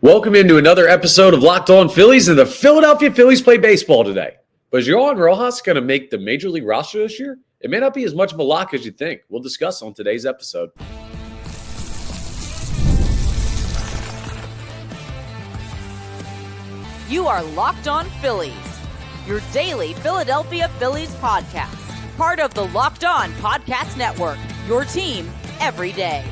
Welcome into another episode of Locked On Phillies, and the Philadelphia Phillies play baseball today. But is Johan Rojas going to make the Major League roster this year? It may not be as much of a lock as you think. We'll discuss on today's episode. You are Locked On Phillies, your daily Philadelphia Phillies podcast. Part of the Locked On Podcast Network, your team every day.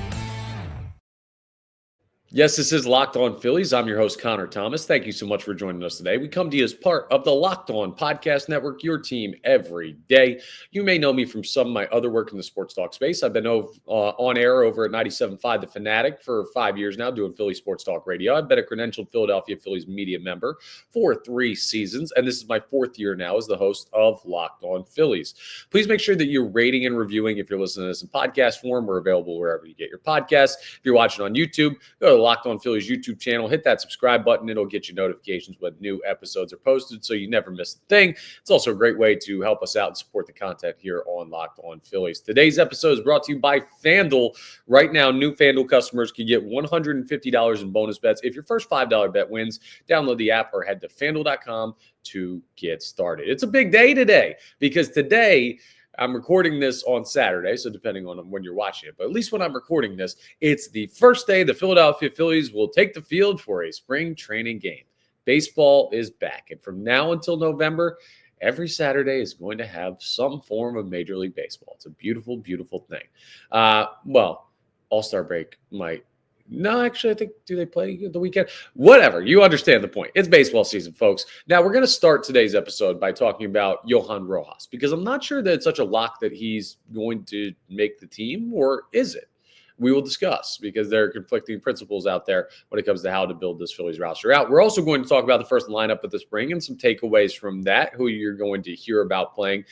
Yes, this is Locked On Phillies. I'm your host, Connor Thomas. Thank you so much for joining us today. We come to you as part of the Locked On Podcast Network, your team every day. You may know me from some of my other work in the sports talk space. I've been on air over at 97.5 The Fanatic for 5 years now, doing Philly Sports Talk Radio. I've been a credentialed Philadelphia Phillies media member for 3 seasons, and this is my 4th year now as the host of Locked On Phillies. Please make sure that you're rating and reviewing if you're listening to this in podcast form. We're available wherever you get your podcasts. If you're watching on YouTube, go to Locked On Phillies YouTube channel, hit that subscribe button. It'll get you notifications when new episodes are posted so you never miss a thing. It's also a great way to help us out and support the content here on Locked On Phillies. Today's episode is brought to you by FanDuel. Right now, new FanDuel customers can get $150 in bonus bets if your first $5 bet wins. Download the app or head to FanDuel.com to get started. It's a big day today because today I'm recording this on Saturday, so depending on when you're watching it, but at least when I'm recording this, it's the first day the Philadelphia Phillies will take the field for a spring training game. Baseball is back, and from now until November, every Saturday is going to have some form of Major League Baseball. It's a beautiful, beautiful thing. All-Star break might. No, actually, I think, do they play the weekend? Whatever. You understand the point. It's baseball season, folks. Now, we're going to start today's episode by talking about Johan Rojas, because I'm not sure that it's such a lock that he's going to make the team, or is it? We will discuss, because there are conflicting principles out there when it comes to how to build this Phillies roster out. We're also going to talk about the first lineup of the spring and some takeaways from that, who you're going to hear about playing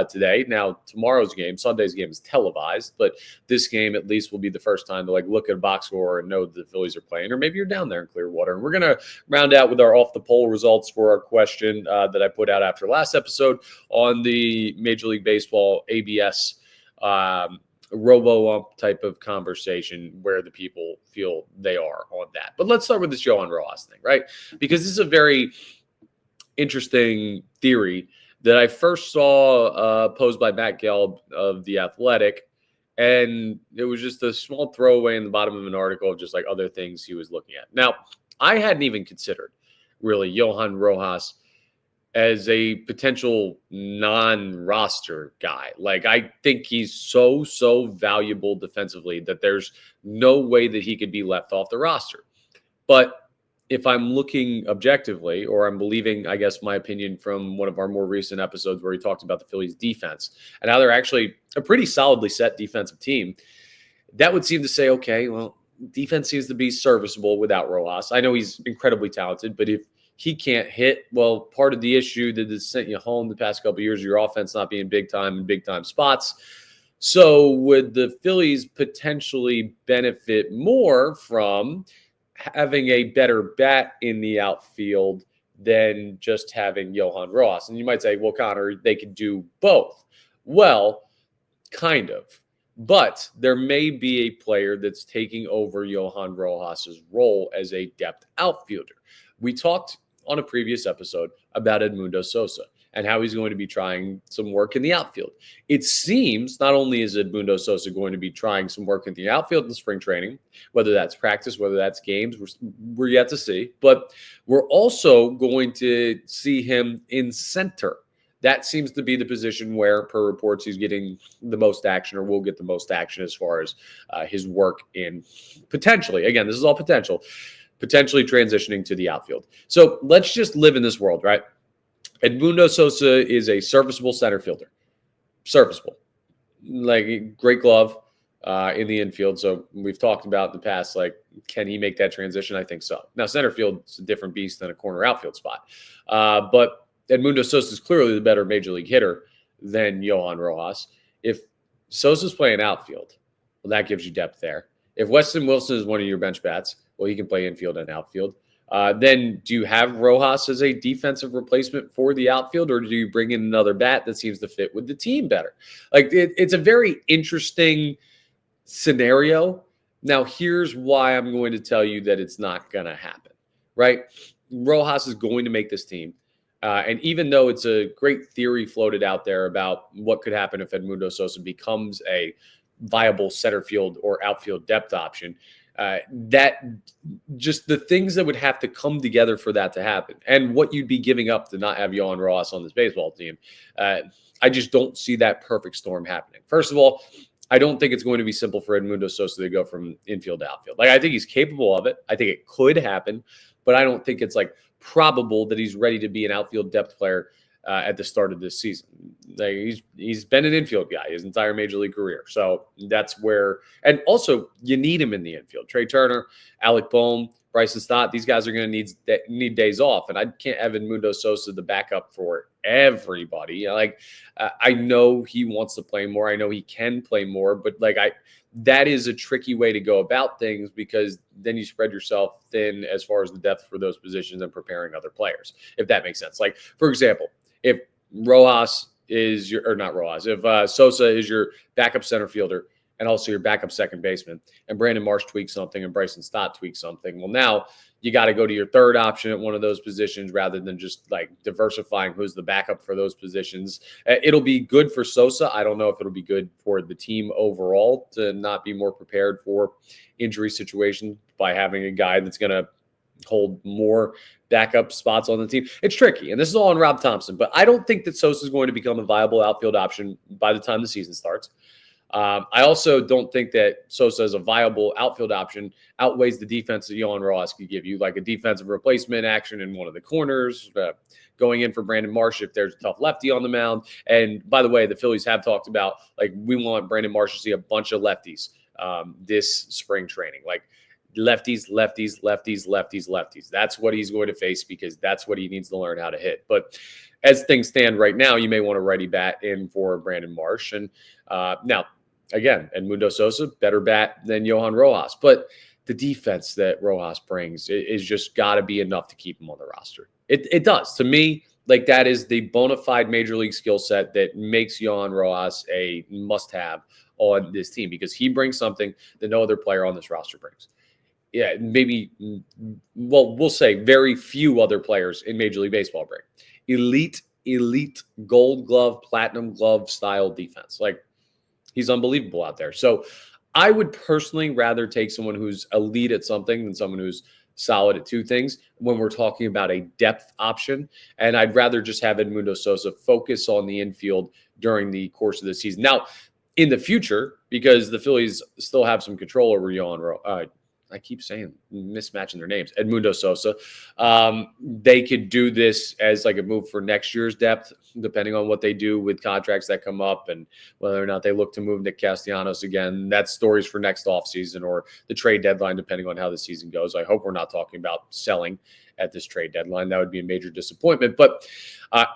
today. Now, tomorrow's game, Sunday's game, is televised, but this game at least will be the first time to look at a box score and know that the Phillies are playing, or maybe you're down there in Clearwater. And we're going to round out with our off-the-poll results for our question that I put out after last episode on the Major League Baseball ABS robo-ump type of conversation where the people feel they are on that. But let's start with this Johan Rojas thing, right? Because this is a very interesting theory that I first saw posed by Matt Gelb of The Athletic, and it was just a small throwaway in the bottom of an article of just other things he was looking at. Now, I hadn't even considered really Johan Rojas as a potential non-roster guy. I think he's so valuable defensively that there's no way that he could be left off the roster. But if I'm looking objectively, or I'm believing, I guess, my opinion from one of our more recent episodes where he talked about the Phillies defense and how they're actually a pretty solidly set defensive team, that would seem to say, okay, well, defense seems to be serviceable without Rojas. I know he's incredibly talented, but if he can't hit, well, part of the issue that has sent you home the past couple of years, your offense not being big time in big time spots. So would the Phillies potentially benefit more from having a better bat in the outfield than just having Johan Rojas? And you might say, well, Connor, they could do both. Well, kind of. But there may be a player that's taking over Johan Rojas's role as a depth outfielder. We talked on a previous episode about Edmundo Sosa and how he's going to be trying some work in the outfield. It seems not only is Edmundo Sosa going to be trying some work in the outfield in spring training, whether that's practice, whether that's games, we're yet to see, but we're also going to see him in center. That seems to be the position where, per reports, he's getting the most action, or will get the most action as far as his work in potentially, again, this is all potentially transitioning to the outfield. So let's just live in this world, right? Edmundo Sosa is a serviceable center fielder. Serviceable. Great glove in the infield. So we've talked about in the past, can he make that transition? I think so. Now, center field is a different beast than a corner outfield spot. But Edmundo Sosa is clearly the better major league hitter than Johan Rojas. If Sosa's playing outfield, well, that gives you depth there. If Weston Wilson is one of your bench bats, well, he can play infield and outfield. Then do you have Rojas as a defensive replacement for the outfield, or do you bring in another bat that seems to fit with the team better? It's a very interesting scenario. Now, here's why I'm going to tell you that it's not going to happen. right? Rojas is going to make this team. And even though it's a great theory floated out there about what could happen if Edmundo Sosa becomes a viable center field or outfield depth option, that just the things that would have to come together for that to happen and what you'd be giving up to not have Johan Rojas on this baseball team. I just don't see that perfect storm happening. First of all, I don't think it's going to be simple for Edmundo Sosa to go from infield to outfield. Like, I think he's capable of it. I think it could happen, but I don't think it's like probable that he's ready to be an outfield depth player at the start of this season. Like, he's been an infield guy his entire major league career. So that's where, and also you need him in the infield. Trey Turner, Alec Bohm, Bryson Stott, these guys are going to need days off. And I can't have Edmundo Sosa the backup for everybody. Like, I know he wants to play more. I know he can play more, but that is a tricky way to go about things, because then you spread yourself thin as far as the depth for those positions and preparing other players, if that makes sense. Like, for example, if Rojas is if Sosa is your backup center fielder and also your backup second baseman, and Brandon Marsh tweaks something and Bryson Stott tweaks something, well, now you got to go to your third option at one of those positions rather than just like diversifying who's the backup for those positions. It'll be good for Sosa. I don't know if it'll be good for the team overall to not be more prepared for injury situation by having a guy that's going to hold more backup spots on the team. It's tricky, and this is all on Rob Thompson, but I don't think that Sosa is going to become a viable outfield option by the time the season starts. I also don't think that Sosa as a viable outfield option outweighs the defense that Johan Rojas could give you, like a defensive replacement action in one of the corners, going in for Brandon Marsh if there's a tough lefty on the mound. And by the way, the Phillies have talked about, like, we want Brandon Marsh to see a bunch of lefties this spring training, like lefties. That's what he's going to face, because that's what he needs to learn how to hit. But as things stand right now, you may want to ready bat in for Brandon Marsh. And now, again, Edmundo Sosa, better bat than Johan Rojas. But the defense that Rojas brings is just got to be enough to keep him on the roster. It does. To me, like, that is the bona fide major league skill set that makes Johan Rojas a must-have on this team, because he brings something that no other player on this roster brings. Yeah, maybe, well, we'll say very few other players in Major League Baseball bring. Elite gold glove, platinum glove style defense. Like, he's unbelievable out there. So I would personally rather take someone who's elite at something than someone who's solid at two things when we're talking about a depth option. And I'd rather just have Edmundo Sosa focus on the infield during the course of the season. Now, in the future, because the Phillies still have some control over I keep saying, mismatching their names, Edmundo Sosa. They could do this as like a move for next year's depth, depending on what they do with contracts that come up and whether or not they look to move Nick Castellanos again. That's stories for next offseason or the trade deadline, depending on how the season goes. I hope we're not talking about selling at this trade deadline. That would be a major disappointment. But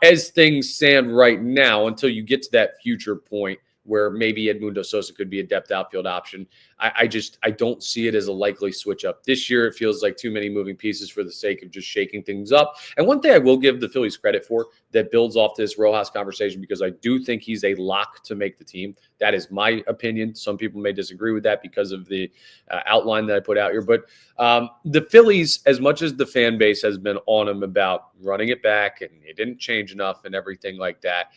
as things stand right now, until you get to that future point where maybe Edmundo Sosa could be a depth outfield option, I don't see it as a likely switch up. This year, it feels like too many moving pieces for the sake of just shaking things up. And one thing I will give the Phillies credit for that builds off this Rojas conversation, because I do think he's a lock to make the team. That is my opinion. Some people may disagree with that because of the outline that I put out here. But the Phillies, as much as the fan base has been on them about running it back and it didn't change enough and everything like that,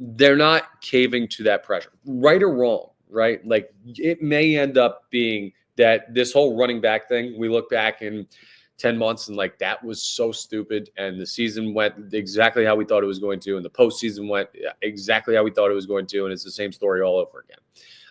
they're not caving to that pressure, right or wrong, right? Like, it may end up being that this whole running back thing, we look back in 10 months and like, that was so stupid. And the season went exactly how we thought it was going to. And the postseason went exactly how we thought it was going to. And it's the same story all over again.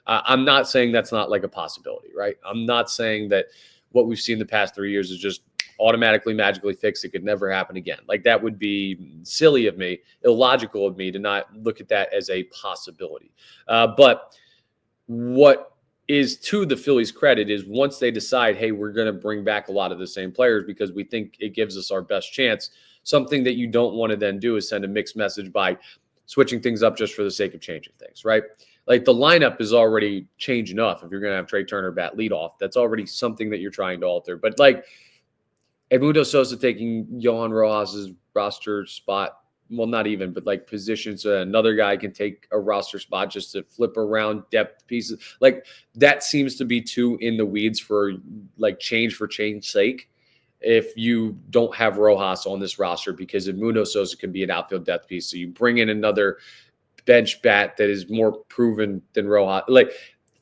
I'm not saying that's not like a possibility, right? I'm not saying that what we've seen the past 3 years is just automatically magically fixed. It could never happen again. Like, that would be silly of me, illogical of me to not look at that as a possibility. But what is to the Phillies' credit is once they decide, hey, we're going to bring back a lot of the same players because we think it gives us our best chance, something that you don't want to then do is send a mixed message by switching things up just for the sake of changing things, right? Like, the lineup is already changed enough. If you're going to have Trey Turner bat leadoff, that's already something that you're trying to alter. But like, Edmundo Sosa taking Johan Rojas' roster spot, well, not even, but like positions so another guy can take a roster spot just to flip around depth pieces. Like, that seems to be too in the weeds for like change for change's sake. if you don't have Rojas on this roster, because Edmundo Sosa can be an outfield depth piece. So you bring in another bench bat that is more proven than Rojas. Like,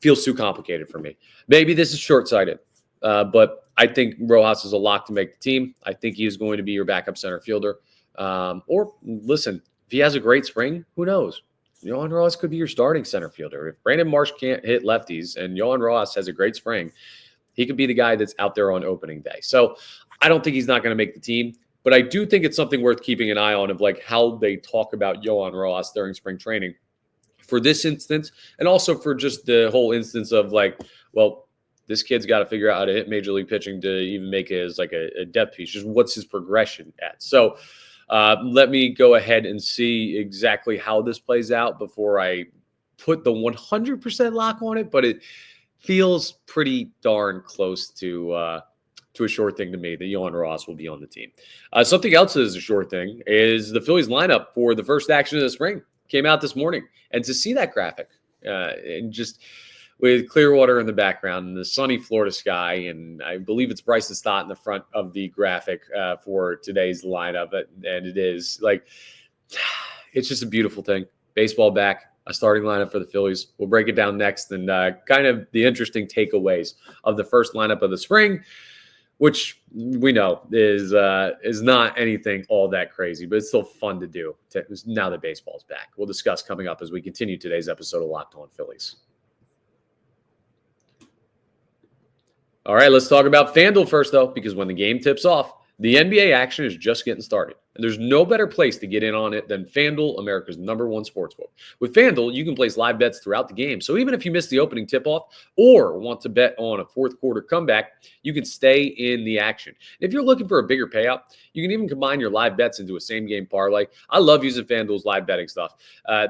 feels too complicated for me. Maybe this is short-sighted, but I think Rojas is a lock to make the team. I think he is going to be your backup center fielder. Or listen, if he has a great spring, who knows? Johan Rojas could be your starting center fielder. If Brandon Marsh can't hit lefties and Johan Rojas has a great spring, he could be the guy that's out there on opening day. So I don't think he's not going to make the team, but I do think it's something worth keeping an eye on of like how they talk about Johan Rojas during spring training for this instance, and also for just the whole instance of like, well, this kid's got to figure out how to hit major league pitching to even make it as like a depth piece. Just what's his progression at? So let me go ahead and see exactly how this plays out before I put the 100% lock on it, but it feels pretty darn close to a sure thing to me that Johan Rojas will be on the team. Something else that is a sure thing is the Phillies lineup for the first action of the spring came out this morning. And to see that graphic and just with Clearwater in the background and the sunny Florida sky, and I believe it's Bryson Stott in the front of the graphic for today's lineup, and it is like, it's just a beautiful thing. Baseball back, a starting lineup for the Phillies. We'll break it down next and kind of the interesting takeaways of the first lineup of the spring, which we know is not anything all that crazy, but it's still fun to do now that baseball's back. We'll discuss coming up as we continue today's episode of Locked On Phillies. All right, let's talk about FanDuel first, though, because when the game tips off, the NBA action is just getting started. And there's no better place to get in on it than FanDuel, America's #1 sportsbook. With FanDuel, you can place live bets throughout the game. So even if you miss the opening tip-off or want to bet on a fourth quarter comeback, you can stay in the action. If you're looking for a bigger payout, you can even combine your live bets into a same-game parlay. I love using FanDuel's live betting stuff.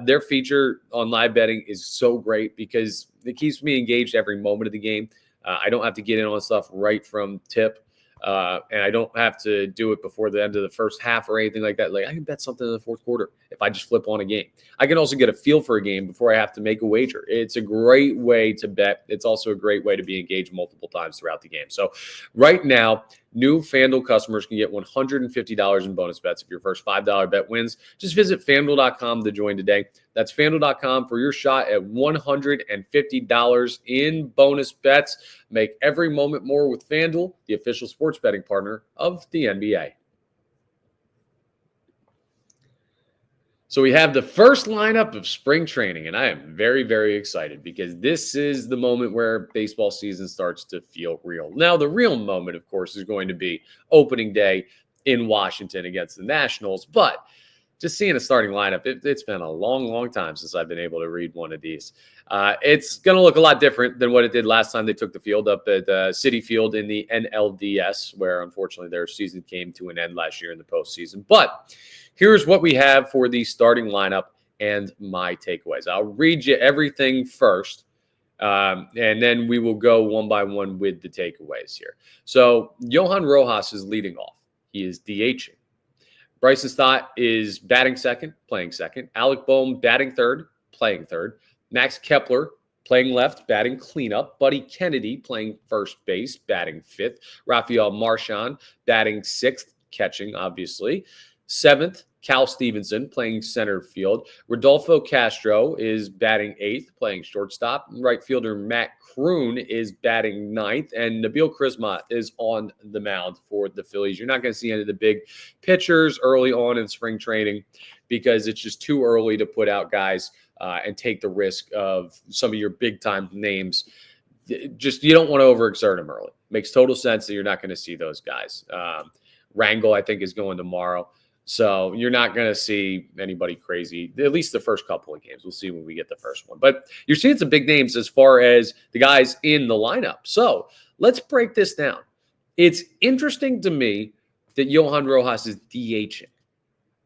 Their feature on live betting is so great because it keeps me engaged every moment of the game. I don't have to get in on stuff right from tip. And I don't have to do it before the end of the first half or anything like that. Like, I can bet something in the fourth quarter if I just flip on a game. I can also get a feel for a game before I have to make a wager. It's a great way to bet. It's also a great way to be engaged multiple times throughout the game. So right now, new FanDuel customers can get $150 in bonus bets if your first $5 bet wins. Just visit FanDuel.com to join today. That's FanDuel.com for your shot at $150 in bonus bets. Make every moment more with FanDuel, the official sports betting partner of the NBA. So we have the first lineup of spring training, and I am very, very excited because this is the moment where baseball season starts to feel real. Now, the real moment, of course, is going to be opening day in Washington against the Nationals, but just seeing a starting lineup, it's been a long, long time since I've been able to read one of these. It's going to look a lot different than what it did last time they took the field up at Citi Field in the NLDS, where unfortunately their season came to an end last year in the postseason. But here's what we have for the starting lineup and my takeaways. I'll read you everything first, and then we will go one by one with the takeaways here. So Johan Rojas is leading off. He is DHing. Bryson Stott is batting second, playing second. Alec Boehm batting third, playing third. Max Kepler playing left, batting cleanup. Buddy Kennedy playing first base, batting fifth. Rafael Marchand batting sixth, catching, obviously. Seventh, Cal Stevenson playing center field. Rodolfo Castro is batting eighth, playing shortstop. Right fielder Matt Kroon is batting ninth, and Nabil Crisma is on the mound for the Phillies. You're not going to see any of the big pitchers early on in spring training because it's just too early to put out guys and take the risk of some of your big-time names. Just you don't want to overexert them early. Makes total sense that you're not going to see those guys. Rangel, I think, is going tomorrow. So you're not going to see anybody crazy, at least the first couple of games. We'll see when we get the first one. But you're seeing some big names as far as the guys in the lineup. So let's break this down. It's interesting to me that Johan Rojas is DHing.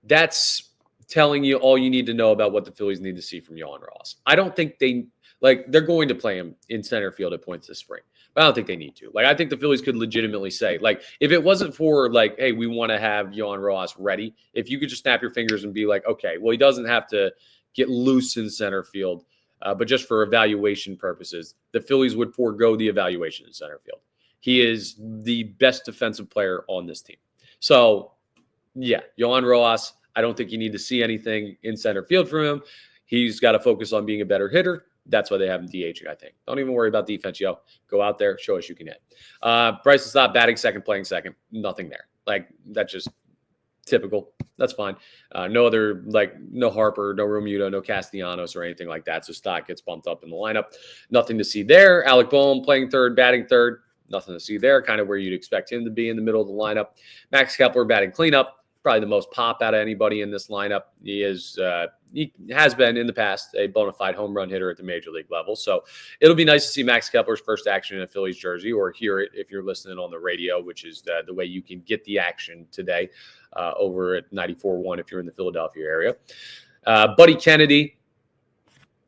That's telling you all you need to know about what the Phillies need to see from Johan Rojas. I don't think they're going to play him in center field at points this spring. But I don't think they need to. I think the Phillies could legitimately say, if it wasn't for, hey, we want to have Johan Rojas ready, if you could just snap your fingers and be like, okay, well, he doesn't have to get loose in center field, but just for evaluation purposes, the Phillies would forego the evaluation in center field. He is the best defensive player on this team. So, yeah, Johan Rojas, I don't think you need to see anything in center field from him. He's got to focus on being a better hitter. That's why they have him DHing, I think. Don't even worry about defense, yo. Go out there, show us you can hit. Bryce is not batting second, playing second. Nothing there. Like, that's just typical. That's fine. No other, like, no Harper, no Romuto, no Castellanos or anything like that. So Stott gets bumped up in the lineup. Nothing to see there. Alec Boehm playing third, batting third. Nothing to see there. Kind of where you'd expect him to be in the middle of the lineup. Max Kepler batting cleanup. Probably the most pop out of anybody in this lineup. He has been in the past a bona fide home run hitter at the major league level. So it'll be nice to see Max Kepler's first action in a Phillies jersey, or hear it if you're listening on the radio, which is the way you can get the action today over at 94.1 if you're in the Philadelphia area. Buddy Kennedy,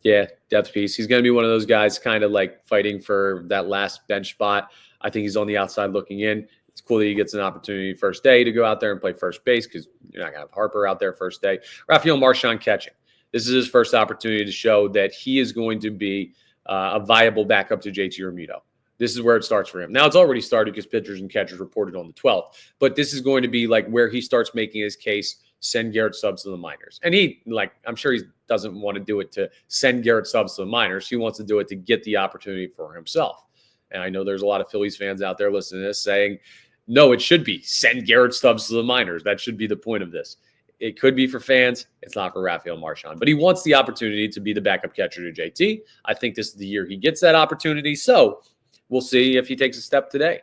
yeah, depth piece. He's going to be one of those guys kind of like fighting for that last bench spot. I think he's on the outside looking in. It's cool that he gets an opportunity first day to go out there and play first base, because you're not going to have Harper out there first day. Rafael Marchand catching. This is his first opportunity to show that he is going to be a viable backup to JT Realmuto. This is where it starts for him. Now, it's already started because pitchers and catchers reported on the 12th, but this is going to be like where he starts making his case, send Garrett Stubbs to the minors. And he, like, I'm sure he doesn't want to do it to send Garrett Stubbs to the minors. He wants to do it to get the opportunity for himself. And I know there's a lot of Phillies fans out there listening to this saying, no, it should be send Garrett Stubbs to the minors. That should be the point of this. It could be for fans. It's not for Rafael Marchand. But he wants the opportunity to be the backup catcher to JT. I think this is the year he gets that opportunity. So we'll see if he takes a step today.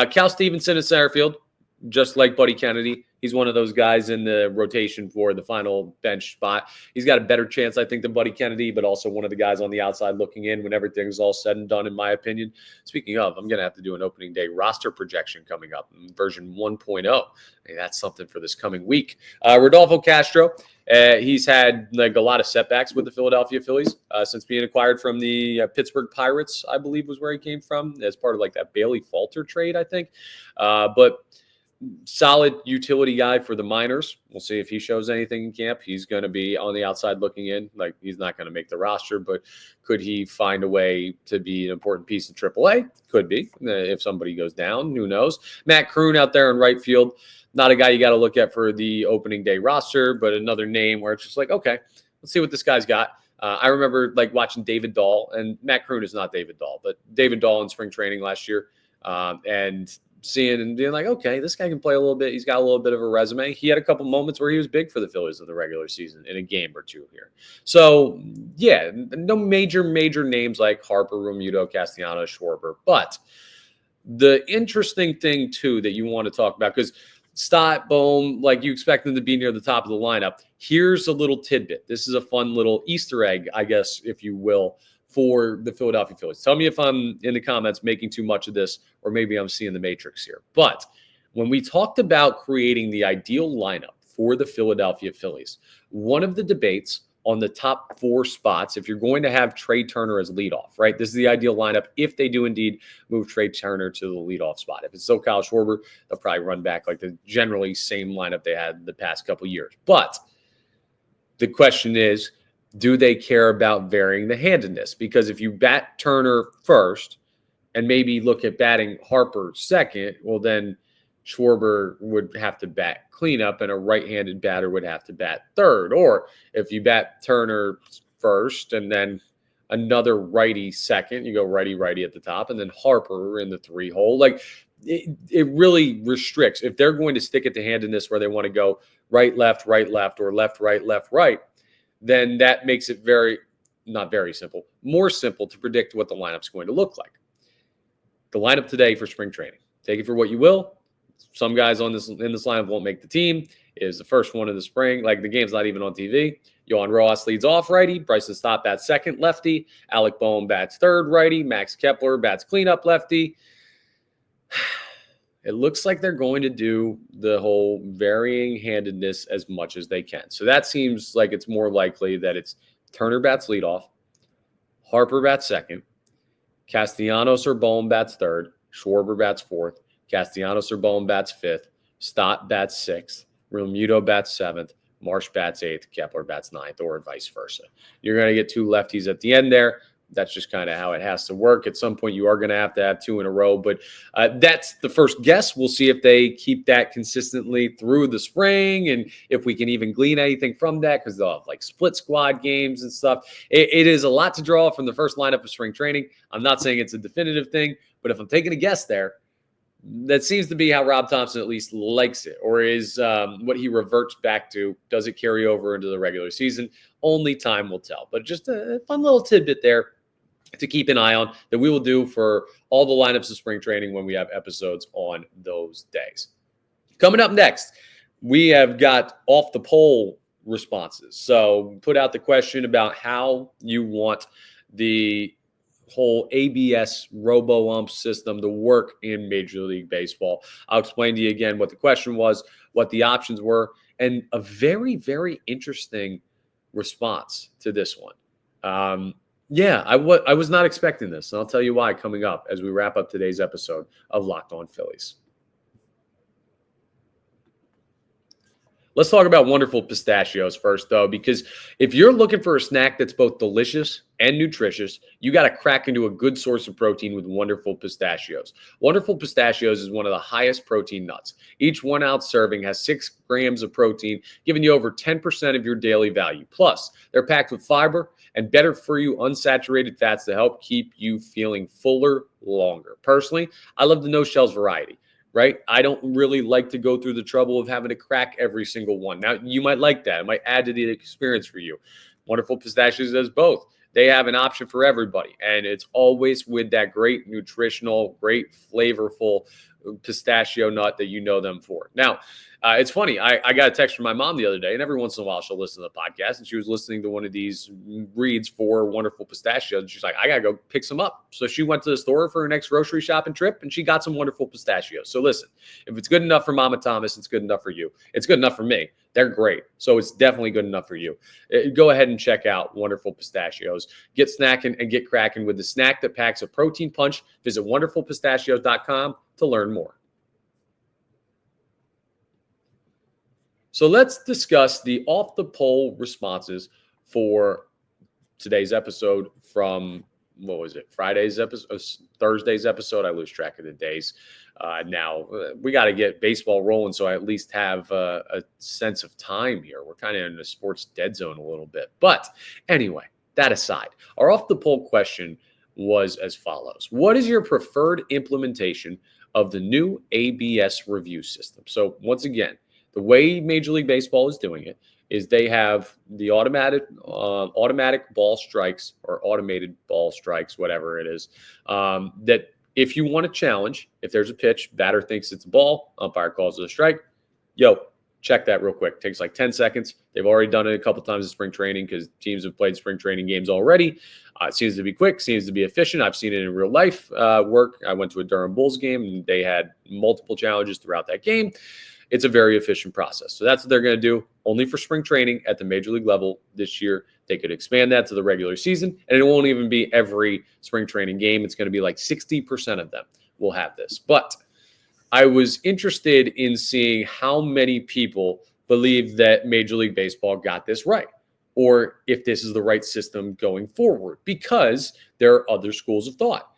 Cal Stevenson at center field, just like Buddy Kennedy. He's one of those guys in the rotation for the final bench spot. He's got a better chance, I think, than Buddy Kennedy, but also one of the guys on the outside looking in when everything's all said and done, in my opinion. Speaking of, I'm going to have to do an opening day roster projection coming up, version 1.0. Hey, that's something for this coming week. Rodolfo Castro, he's had like a lot of setbacks with the Philadelphia Phillies since being acquired from the Pittsburgh Pirates, I believe was where he came from, as part of like that Bailey Falter trade, I think. But solid utility guy for the minors. We'll see if he shows anything in camp. He's going to be on the outside looking in. Like, he's not going to make the roster, but could he find a way to be an important piece of AAA? Could be. If somebody goes down, who knows? Matt Kroon out there in right field. Not a guy you got to look at for the opening day roster, but another name where it's just like, okay, let's see what this guy's got. I remember like watching David Dahl, and Matt Kroon is not David Dahl, but David Dahl in spring training last year. And seeing and being like, okay, this guy can play a little bit. He's got a little bit of a resume. He had a couple moments where he was big for the Phillies in the regular season in a game or two here. So, yeah, no major names like Harper, Romuto, Castellanos, Schwarber. But the interesting thing, too, that you want to talk about, because Stott, Boehm, like you expect them to be near the top of the lineup. Here's a little tidbit. This is a fun little Easter egg, I guess, if you will, for the Philadelphia Phillies. Tell me if I'm in the comments making too much of this, or maybe I'm seeing the matrix here. But when we talked about creating the ideal lineup for the Philadelphia Phillies, one of the debates on the top 4 spots, if you're going to have Trey Turner as leadoff, right? This is the ideal lineup if they do indeed move Trey Turner to the leadoff spot. If it's still Kyle Schwarber, they'll probably run back like the generally same lineup they had the past couple years. But the question is, do they care about varying the handedness? Because if you bat Turner first and maybe look at batting Harper second, well, then Schwarber would have to bat cleanup and a right-handed batter would have to bat third. Or if you bat Turner first and then another righty second, you go righty at the top, and then Harper in the 3 hole. Like, it really restricts. If they're going to stick it to handedness where they want to go right, left, or left, right, then that makes it not very simple, more simple to predict what the lineup's going to look like. The lineup today for spring training, take it for what you will. Some guys in this lineup won't make the team. It is the first one in the spring. Like, the game's not even on TV. Johan Rojas leads off righty. Bryson Stott bats second lefty. Alec Boehm bats third righty. Max Kepler bats cleanup lefty. It looks like they're going to do the whole varying handedness as much as they can. So that seems like it's more likely that it's Turner bats leadoff, Harper bats second, Castellanos or Boehm bats third, Schwarber bats fourth, Castellanos or Boehm bats fifth, Stott bats sixth, Realmuto bats seventh, Marsh bats eighth, Kepler bats ninth, or vice versa. You're going to get 2 lefties at the end there. That's just kind of how it has to work. At some point, you are going to have 2 in a row. But that's the first guess. We'll see if they keep that consistently through the spring and if we can even glean anything from that, because they'll have like split squad games and stuff. It is a lot to draw from the first lineup of spring training. I'm not saying it's a definitive thing, but if I'm taking a guess there, that seems to be how Rob Thompson at least likes it, or is what he reverts back to. Does it carry over into the regular season? Only time will tell. But just a fun little tidbit there to keep an eye on that we will do for all the lineups of spring training when we have episodes on those days. Coming up next, we have got off the poll responses. So put out the question about how you want the whole ABS robo-ump system to work in Major League Baseball. I'll explain to you again what the question was, what the options were, and a very, very interesting response to this one. I was not expecting this, and I'll tell you why coming up as we wrap up today's episode of Locked On Phillies. Let's talk about wonderful pistachios first, though, because if you're looking for a snack that's both delicious and nutritious, you got to crack into a good source of protein with wonderful pistachios. Wonderful pistachios is one of the highest protein nuts. Each 1 ounce serving has 6 grams of protein, giving you over 10% of your daily value. Plus, they're packed with fiber and better for you unsaturated fats to help keep you feeling fuller longer. Personally, I love the no shells variety. Right? I don't really like to go through the trouble of having to crack every single one. Now, you might like that. It might add to the experience for you. Wonderful Pistachios does both. They have an option for everybody, and it's always with that great nutritional, great flavorful pistachio nut that you know them for. Now, it's funny. I got a text from my mom the other day, and every once in a while she'll listen to the podcast, and she was listening to one of these reads for wonderful pistachios. And she's like, I got to go pick some up. So she went to the store for her next grocery shopping trip, and she got some wonderful pistachios. So listen, if it's good enough for Mama Thomas, it's good enough for you. It's good enough for me. They're great. So it's definitely good enough for you. Go ahead and check out wonderful pistachios. Get snacking and get cracking with the snack that packs a protein punch. Visit wonderfulpistachios.com to learn more. So let's discuss the off the poll responses for today's episode from, what was it, Friday's episode, Thursday's episode? I lose track of the days. Now, we got to get baseball rolling, so I at least have a sense of time here. We're kind of in a sports dead zone a little bit. But anyway, that aside, our off the poll question was as follows. What is your preferred implementation of the new ABS review system? So once again, the way Major League Baseball is doing it is they have the automatic ball strikes or automated ball strikes, whatever it is, that if you want to challenge, if there's a pitch, batter thinks it's a ball, umpire calls it a strike, check that real quick. Takes like 10 seconds. They've already done it a couple times in spring training because teams have played spring training games already. It seems to be quick, seems to be efficient. I've seen it in real life work. I went to a Durham Bulls game, and they had multiple challenges throughout that game. It's a very efficient process. So that's what they're going to do only for spring training at the major league level this year. They could expand that to the regular season, and it won't even be every spring training game. It's going to be like 60% of them will have this. But I was interested in seeing how many people believe that Major League Baseball got this right, or if this is the right system going forward, because there are other schools of thought.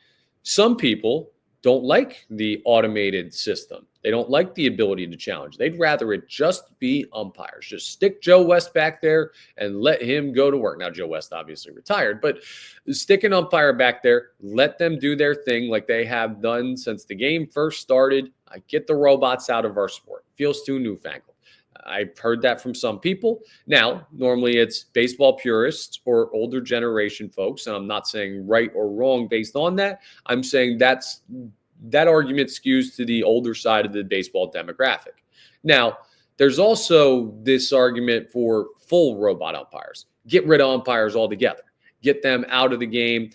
Some people don't like the automated system. They don't like the ability to challenge. They'd rather it just be umpires. Just stick Joe West back there and let him go to work. Now, Joe West obviously retired, but stick an umpire back there. Let them do their thing like they have done since the game first started. I get the robots out of our sport. Feels too newfangled. I've heard that from some people. Now, normally it's baseball purists or older generation folks, and I'm not saying right or wrong based on that. I'm saying that argument skews to the older side of the baseball demographic. Now, there's also this argument for full robot umpires. Get rid of umpires altogether. Get them out of the game.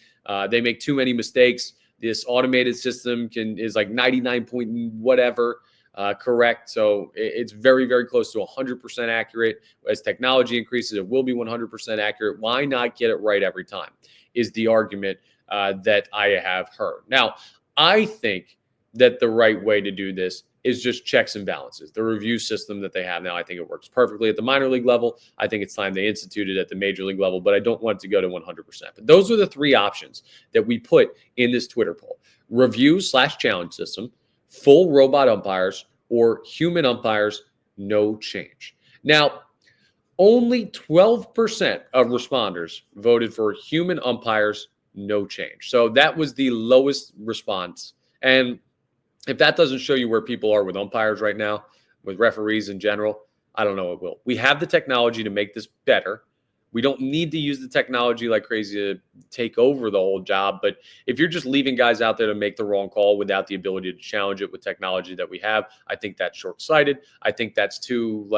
They make too many mistakes. This automated system is like 99 point whatever. Correct. So it's very, very close to 100% accurate. As technology increases, it will be 100% accurate. Why not get it right every time is the argument that I have heard. Now, I think that the right way to do this is just checks and balances. The review system that they have now, I think it works perfectly at the minor league level. I think it's time they institute it at the major league level, but I don't want it to go to 100%. But those are the three options that we put in this Twitter poll: review/challenge system, full robot umpires, or human umpires, no change. Now, only 12% of responders voted for human umpires, no change. So that was the lowest response. And if that doesn't show you where people are with umpires right now, with referees in general, I don't know what will. We have the technology to make this better. We don't need to use the technology like crazy to take over the whole job. But if you're just leaving guys out there to make the wrong call without the ability to challenge it with technology that we have, I think that's short-sighted. I think that's too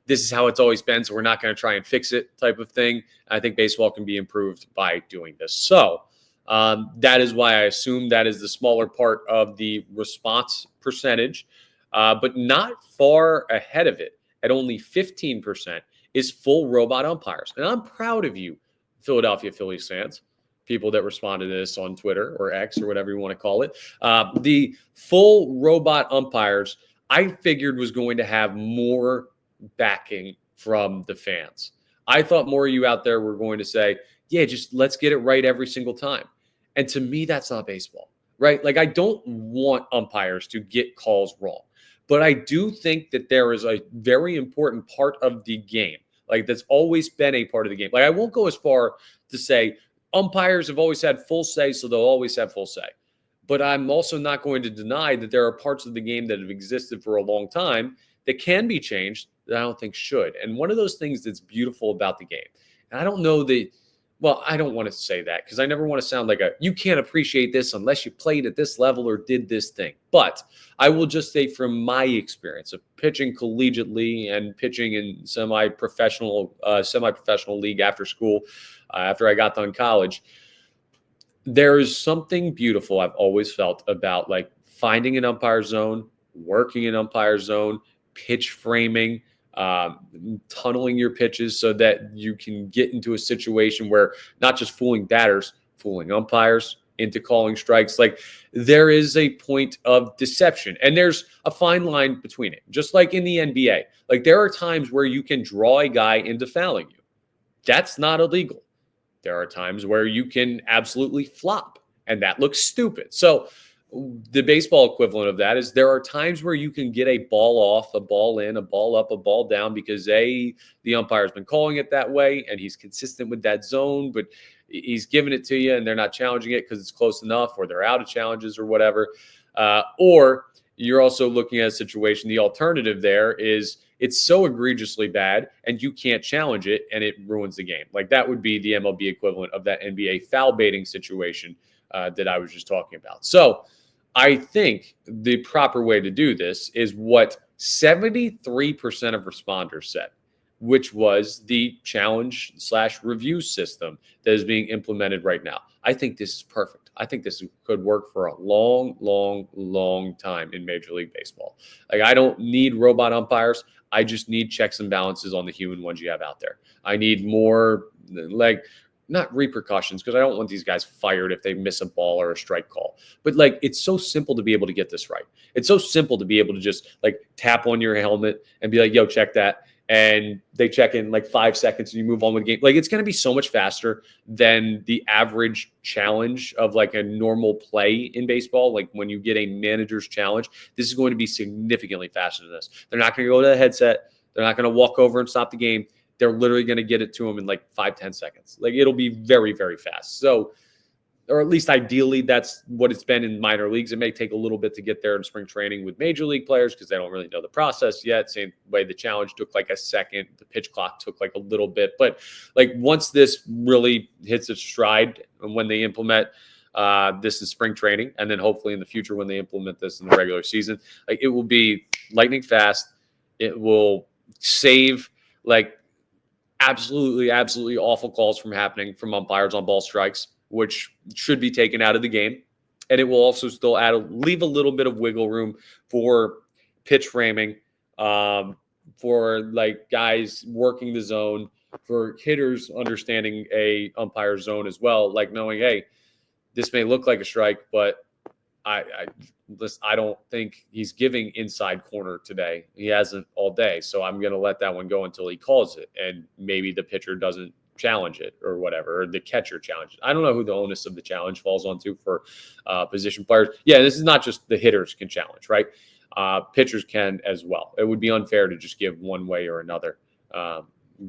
this is how it's always been, so we're not going to try and fix it type of thing. I think baseball can be improved by doing this. So that is why I assume that is the smaller part of the response percentage, but not far ahead of it at only 15%. Is full robot umpires. And I'm proud of you, Philadelphia Phillies fans, people that responded to this on Twitter or X or whatever you want to call it. The full robot umpires, I figured was going to have more backing from the fans. I thought more of you out there were going to say, yeah, just let's get it right every single time. And to me, that's not baseball, right? Like, I don't want umpires to get calls wrong. But I do think that there is a very important part of the game, like that's always been a part of the game. Like, I won't go as far to say umpires have always had full say, so they'll always have full say. But I'm also not going to deny that there are parts of the game that have existed for a long time that can be changed that I don't think should. And one of those things that's beautiful about the game, and I don't know that, well, I don't want to say that because I never want to sound like you can't appreciate this unless you played at this level or did this thing. But I will just say from my experience of pitching collegiately and pitching in semi-professional league after school, after I got done college, there is something beautiful I've always felt about like finding an umpire zone, working an umpire zone, pitch framing, tunneling your pitches so that you can get into a situation where not just fooling batters, fooling umpires into calling strikes. Like, there is a point of deception and there's a fine line between it. Just like in the NBA, like there are times where you can draw a guy into fouling you. That's not illegal. There are times where you can absolutely flop and that looks stupid. So the baseball equivalent of that is there are times where you can get a ball off, a ball in, a ball up, a ball down because the umpire's been calling it that way and he's consistent with that zone, but he's giving it to you and they're not challenging it because it's close enough or they're out of challenges or whatever. Or you're also looking at a situation, the alternative there is it's so egregiously bad and you can't challenge it and it ruins the game. Like that would be the MLB equivalent of that NBA foul baiting situation that I was just talking about. So I think the proper way to do this is what 73% of responders said, which was the challenge/review system that is being implemented right now. I think this is perfect. I think this could work for a long, long, long time in Major League Baseball. Like, I don't need robot umpires. I just need checks and balances on the human ones you have out there. I need more, like, not repercussions, because I don't want these guys fired if they miss a ball or a strike call. But like, it's so simple to be able to get this right. It's so simple to be able to just like tap on your helmet and be like, yo, check that. And they check in like 5 seconds and you move on with the game. Like, it's going to be so much faster than the average challenge of like a normal play in baseball. Like when you get a manager's challenge, this is going to be significantly faster than this. They're not going to go to the headset. They're not going to walk over and stop the game. They're literally going to get it to them in like 5-10 seconds. Like, it'll be very, very fast. So, or at least ideally, that's what it's been in minor leagues. It may take a little bit to get there in spring training with major league players because they don't really know the process yet. Same way the challenge took like a second. The pitch clock took like a little bit. But like once this really hits its stride and when they implement this in spring training, and then hopefully in the future when they implement this in the regular season, like it will be lightning fast. It will save like absolutely awful calls from happening from umpires on ball strikes, which should be taken out of the game. And it will also still leave a little bit of wiggle room for pitch framing, for like guys working the zone, for hitters understanding a umpire zone as well, like knowing, hey, this may look like a strike, but I don't think he's giving inside corner today. He hasn't all day. So I'm going to let that one go until he calls it. And maybe the pitcher doesn't challenge it or whatever, or the catcher challenges. I don't know who the onus of the challenge falls onto for position players. Yeah, this is not just the hitters can challenge, right? Pitchers can as well. It would be unfair to just give one way or another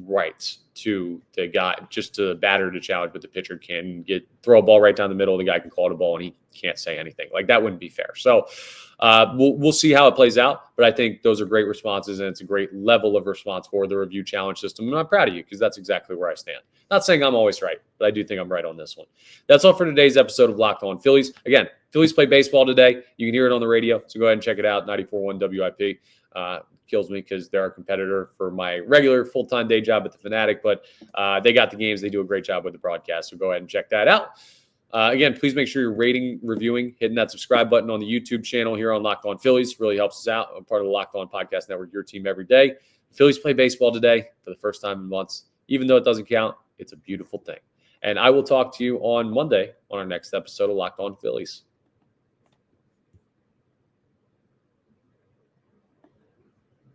rights to the guy, just to the batter to challenge, but the pitcher can throw a ball right down the middle. The guy can call it a ball and he can't say anything. Like, that wouldn't be fair. So we'll see how it plays out. But I think those are great responses, and it's a great level of response for the review challenge system. And I'm proud of you, because that's exactly where I stand. Not saying I'm always right, but I do think I'm right on this one. That's all for today's episode of Locked On Phillies. Again, Phillies play baseball today. You can hear it on the radio, so go ahead and check it out, 94.1 WIP. Kills me because they're a competitor for my regular full-time day job at the Fanatic, but they got the games. They do a great job with the broadcast, so go ahead and check that out. Again, please make sure you're rating, reviewing, hitting that subscribe button on the YouTube channel here on Locked On Phillies. Really helps us out. I'm part of the Locked On Podcast Network, your team every day. Phillies play baseball today for the first time in months. Even though it doesn't count, it's a beautiful thing. And I will talk to you on Monday on our next episode of Locked On Phillies.